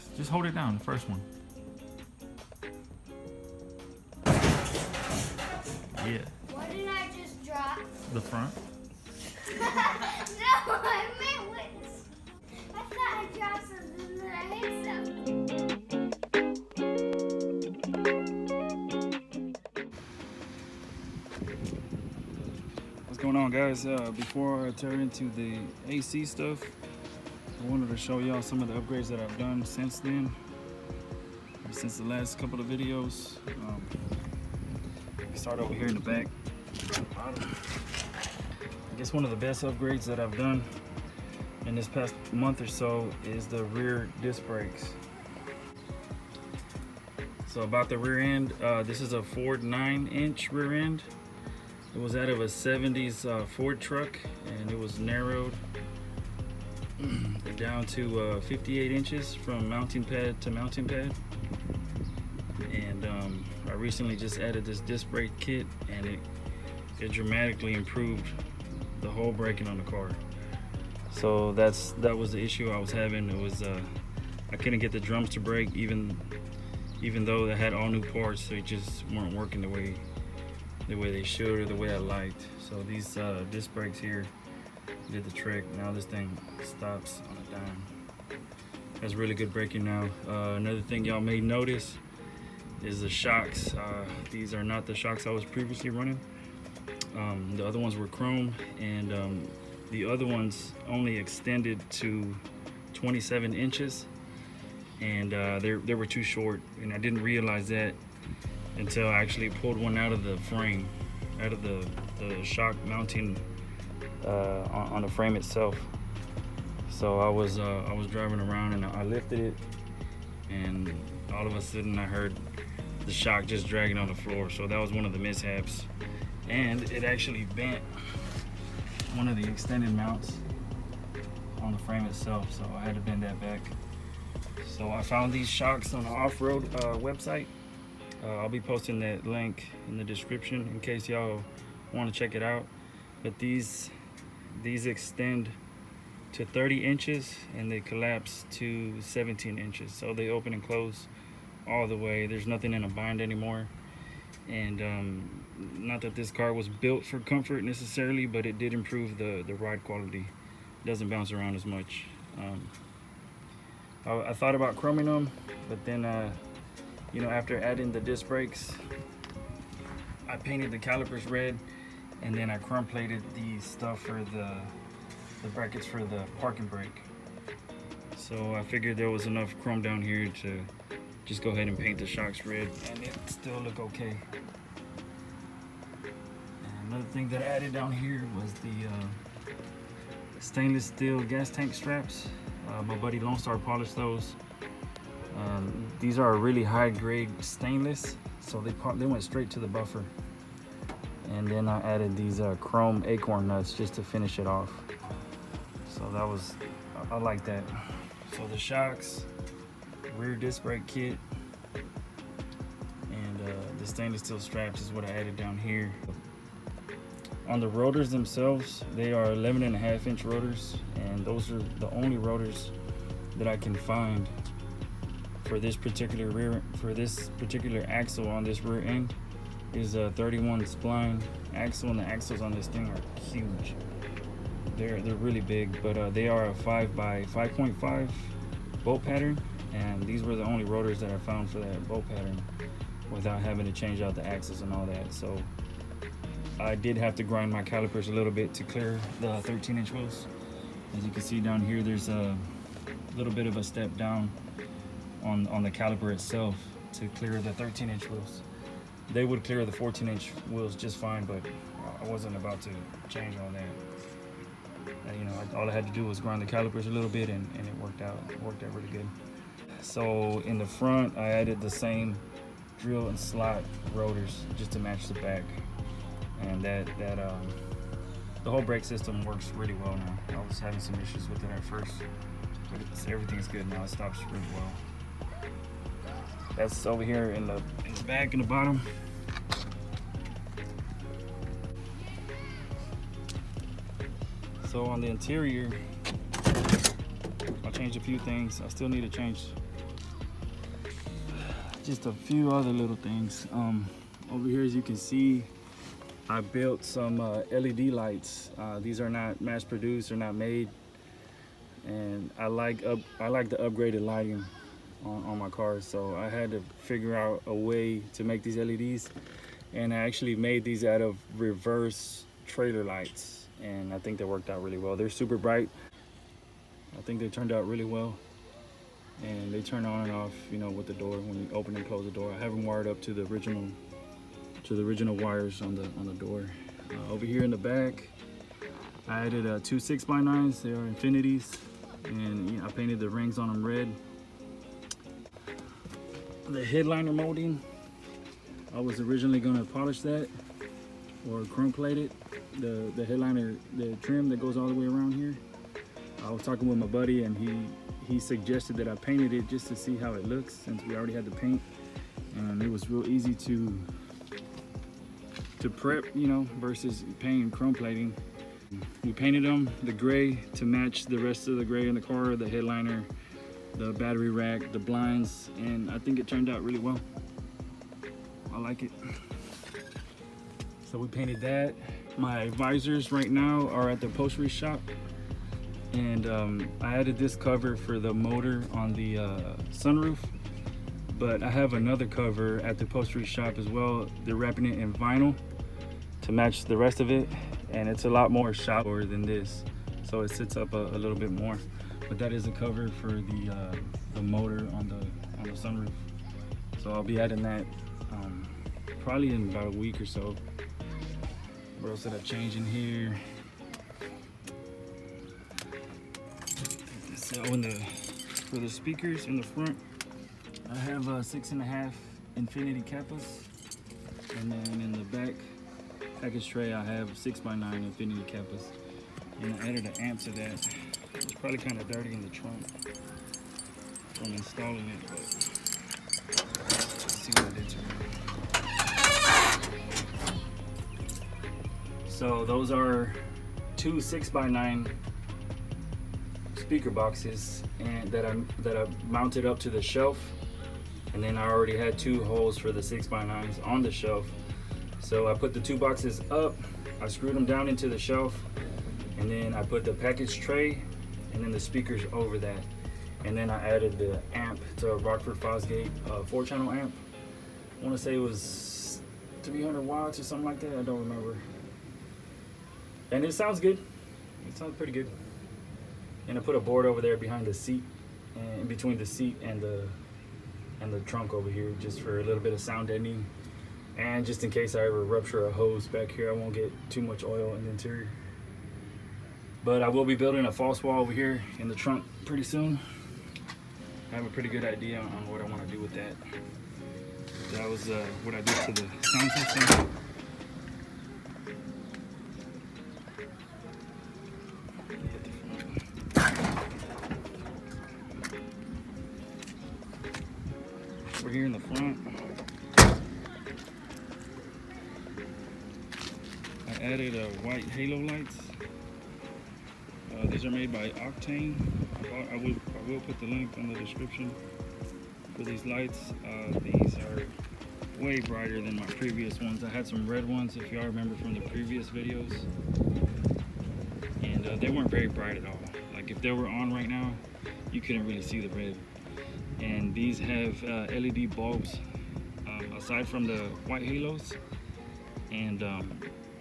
gas. Just hold it down, the first one. Yeah. What did I just drop? The front. No, I meant witness. I thought I dropped something that I hit something. What's going on, guys? Before I turn into the AC stuff, I wanted to show y'all some of the upgrades that I've done since then, since the last couple of videos. We start over here in the back. I guess one of the best upgrades that I've done in this past month or so is the rear disc brakes. So about the rear end, this is a Ford 9-inch rear end. It was out of a 70s Ford truck, and it was narrowed down to 58 inches from mounting pad to mounting pad. And I recently just added this disc brake kit, and it dramatically improved the whole braking on the car. So that was the issue I was having. It was I couldn't get the drums to brake, even though they had all new parts. They just weren't working the way they should, or the way I liked. So these disc brakes here did the trick. Now this thing stops on a dime. Has really good braking now. Another thing y'all may notice is the shocks. These are not the shocks I was previously running. The other ones were chrome, and the other ones only extended to 27 inches, and they were too short, and I didn't realize that until I actually pulled one out of the frame, out of the shock mounting on the frame itself. So I was driving around, and I lifted it, and all of a sudden I heard the shock just dragging on the floor. So that was one of the mishaps, and it actually bent one of the extended mounts on the frame itself, so I had to bend that back. So I found these shocks on the off-road website. I'll be posting that link in the description in case y'all want to check it out. But these extend to 30 inches and they collapse to 17 inches. So they open and close all the way. There's nothing in a bind anymore. And not that this car was built for comfort necessarily, but it did improve the ride quality. It doesn't bounce around as much. I thought about chroming them, but then you know, after adding the disc brakes, I painted the calipers red, and then I chrome plated the stuff for the brackets for the parking brake. So I figured there was enough chrome down here to just go ahead and paint the shocks red, and it still look okay. And another thing that I added down here was the stainless steel gas tank straps. My buddy Lone Star polished those. These are a really high grade stainless, so they went straight to the buffer. And then I added these chrome acorn nuts just to finish it off. So that was, I like that. So the shocks, rear disc brake kit, and the stainless steel straps is what I added down here. On the rotors themselves, they are 11.5-inch rotors, and those are the only rotors that I can find for this particular axle on this rear end. Is a 31 spline axle, and the axles on this thing are huge. They're really big, but they are a 5x5.5 bolt pattern, and these were the only rotors that I found for that bolt pattern without having to change out the axles and all that. So I did have to grind my calipers a little bit to clear the 13-inch wheels. As you can see down here, there's a little bit of a step down on the caliper itself to clear the 13-inch wheels. They would clear the 14-inch wheels just fine, but I wasn't about to change on that. And, you know, all I had to do was grind the calipers a little bit, and it worked out. It worked out really good. So in the front, I added the same drill and slot rotors just to match the back, and the whole brake system works really well now. I was having some issues with it at first, but everything's good now. It stops really well. That's over here in the back and the bottom. So on the interior, I changed a few things. I still need to change just a few other little things. Over here, as you can see, I built some LED lights. These are not mass produced, they're not made, and I like the upgraded lighting on my cars. So I had to figure out a way to make these LEDs, and I actually made these out of reverse trailer lights, and I think they worked out really well. They're super bright. I think they turned out really well, and they turn on and off, you know, with the door when you open and close the door. I have them wired up to the original wires on the door. Over here in the back, I added two 6x9s. They are infinities, and you know, I painted the rings on them red. The headliner molding, I was originally going to polish that or chrome plate it. The headliner, the trim that goes all the way around here. I was talking with my buddy, and he suggested that I painted it just to see how it looks, since we already had the paint, and it was real easy to prep, you know, versus painting chrome plating. We painted them the gray to match the rest of the gray in the car, the headliner, the battery rack, the blinds, and I think it turned out really well. I like it. So we painted that. My visors right now are at the upholstery shop, and I added this cover for the motor on the sunroof, but I have another cover at the upholstery shop as well. They're wrapping it in vinyl to match the rest of it, and it's a lot more shallower than this, so it sits up a little bit more. But that is a cover for the motor on the sunroof, so I'll be adding that probably in about a week or so. What else did I change in here? So for the speakers in the front, I have 6.5 infinity kappas, and then in the back package tray I have 6x9 infinity kappas, and I added an amp to that. It's probably kind of dirty in the trunk from installing it, but let's see what I did to it. So those are two 6x9 speaker boxes, and that I mounted up to the shelf, and then I already had two holes for the 6x9s on the shelf. So I put the two boxes up, I screwed them down into the shelf, and then I put the package tray and then the speakers over that, and then I added the amp to a Rockford Fosgate 4-channel amp. I want to say it was 300 watts or something like that, I don't remember. And it sounds good. It sounds pretty good. And I put a board over there behind the seat, and in between the seat and the trunk over here, just for a little bit of sound deadening, and just in case I ever rupture a hose back here, I won't get too much oil in the interior. But I will be building a false wall over here in the trunk pretty soon. I have a pretty good idea on what I want to do with that. That was what I did to the sound system. We're here in the front. I added white halo lights. These are made by Octane. I will put the link in the description for these lights. These are way brighter than my previous ones. I had some red ones, if y'all remember from the previous videos, and they weren't very bright at all. Like if they were on right now, you couldn't really see the red. And these have LED bulbs aside from the white halos, and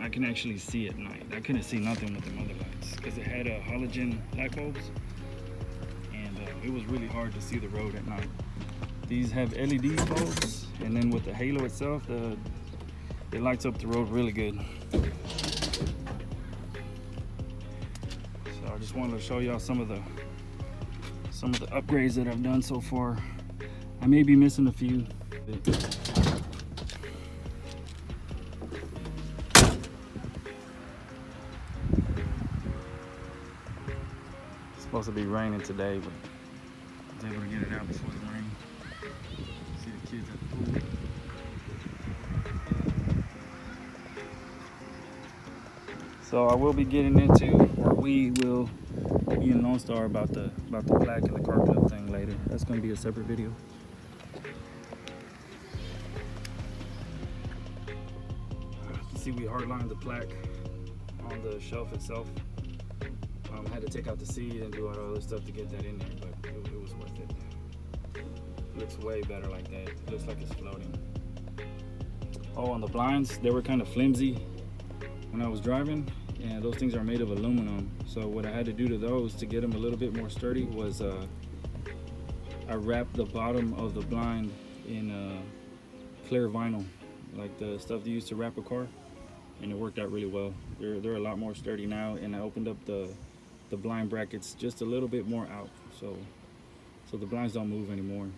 I can actually see at night. I couldn't see nothing with the other lights because it had halogen light bulbs, and it was really hard to see the road at night. These have LED bulbs, and then with the halo itself, it lights up the road really good. So I just wanted to show y'all some of the upgrades that I've done so far. I may be missing a few. It's supposed to be raining today, but I was able to get it out before the rain. See the kids at the pool. So I will be getting into, or we will be in Lone Star about the plaque and the car club thing later. That's going to be a separate video. see we hardlined the plaque on the shelf itself. I had to take out the seat and do all the other stuff to get that in there, but it was worth it. It looks way better like that. It looks like it's floating. Oh, on the blinds, they were kind of flimsy when I was driving, and those things are made of aluminum. So what I had to do to those to get them a little bit more sturdy was I wrapped the bottom of the blind in clear vinyl, like the stuff they use to wrap a car, and it worked out really well. They're a lot more sturdy now, and I opened up the blind brackets just a little bit more out, so the blinds don't move anymore.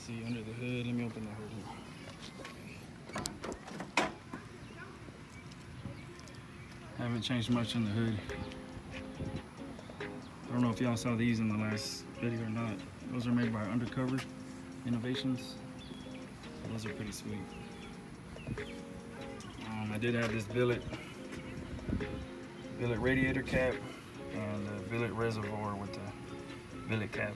See under the hood, let me open the hood here. Haven't changed much in the hood. I don't know if y'all saw these in the last video or not. Those are made by Undercover Innovations. Those are pretty sweet. I did have this billet radiator cap and the billet reservoir with the billet cap.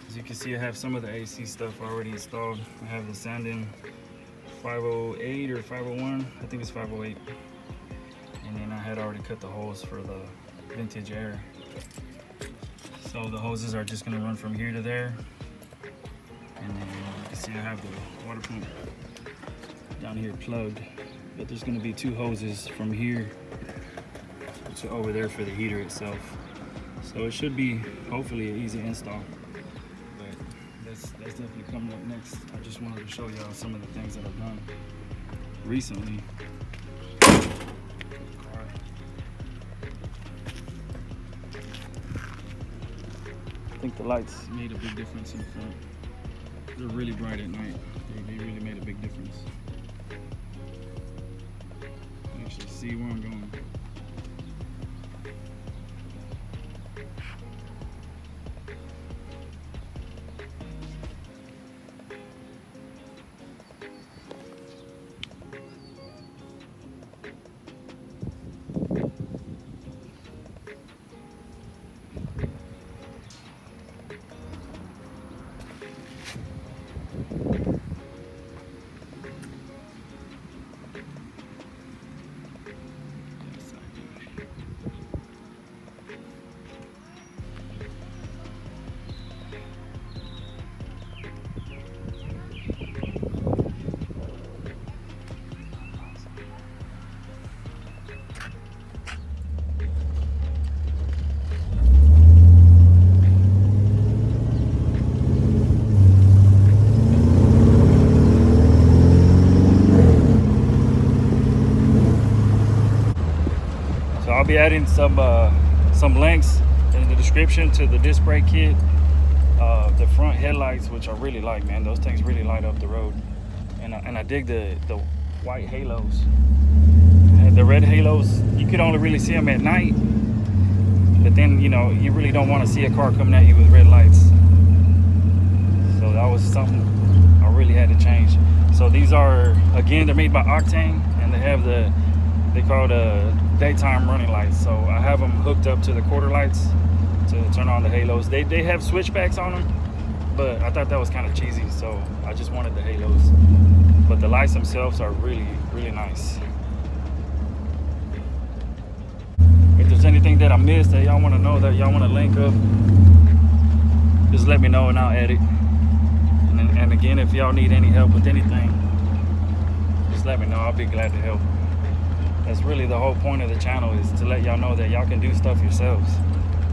As you can see, I have some of the AC stuff already installed. I have the Sandin 508 or 501, I think it's 508. And then I had already cut the holes for the vintage air. So the hoses are just gonna run from here to there. And then you can see I have the water pump down here plugged. But there's gonna be 2 hoses from here to over there for the heater itself. So it should be hopefully an easy install. But that's definitely coming up next. I just wanted to show y'all some of the things that I've done recently. I think the lights made a big difference in the front. They're really bright at night. They really made a big difference. You actually see where I'm going. I'll be adding some links in the description to the disc brake kit, the front headlights, which I really like, man. Those things really light up the road, and I dig the white halos. And the red halos, you could only really see them at night, but then you really don't want to see a car coming at you with red lights. So that was something I really had to change. So these are, again, they're made by Octane, and they call it daytime running lights. So I have them hooked up to the quarter lights to turn on the halos. They have switchbacks on them, but I thought that was kind of cheesy, so I just wanted the halos. But the lights themselves are really, really nice. If there's anything that I missed that y'all want to know, that y'all want to link up, just let me know and I'll add it. And again, if y'all need any help with anything, just let me know. I'll be glad to help. That's really the whole point of the channel, is to let y'all know that y'all can do stuff yourselves.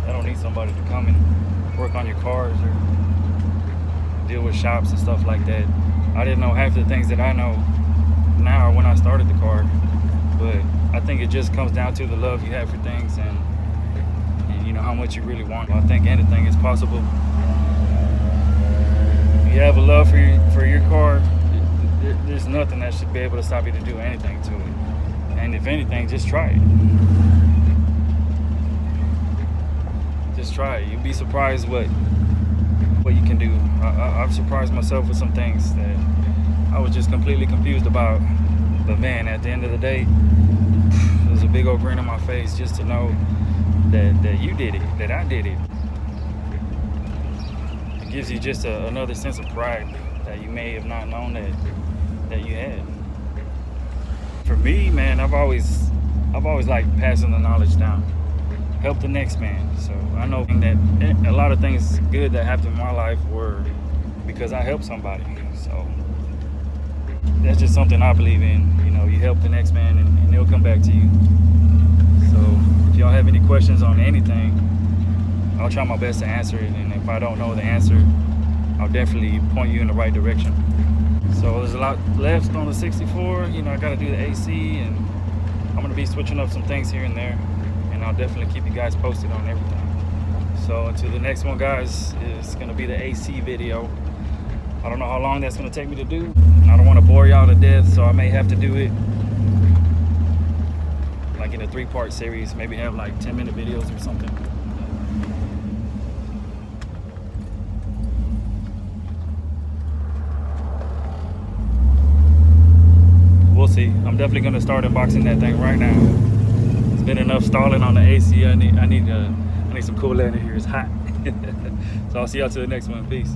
I don't need somebody to come and work on your cars or deal with shops and stuff like that. I didn't know half the things that I know now when I started the car, but I think it just comes down to the love you have for things and how much you really want. I think anything is possible. If you have a love for your car, there's nothing that should be able to stop you to do anything to it. And if anything, just try it. Just try it. You'll be surprised what you can do. I've surprised myself with some things that I was just completely confused about. But man, at the end of the day, it was a big old grin on my face just to know that you did it, that I did it. gives you just another sense of pride that you may have not known that you had. For me, man, I've always liked passing the knowledge down, help the next man. So I know that a lot of things good that happened in my life were because I helped somebody. So that's just something I believe in. You know, you help the next man and they'll come back to you. So if y'all have any questions on anything, I'll try my best to answer it. And if I don't know the answer, I'll definitely point you in the right direction. So there's a lot left on the 64. You know, I got to do the AC, and I'm going to be switching up some things here and there. And I'll definitely keep you guys posted on everything. So until the next one, guys, it's going to be the AC video. I don't know how long that's going to take me to do. I don't want to bore y'all to death, so I may have to do it like in a 3-part series. Maybe have like 10-minute videos or something. We'll see. I'm definitely going to start unboxing that thing right now. It's been enough stalling on the AC. I need some cool air in here. It's hot. So I'll see y'all till the next one. Peace.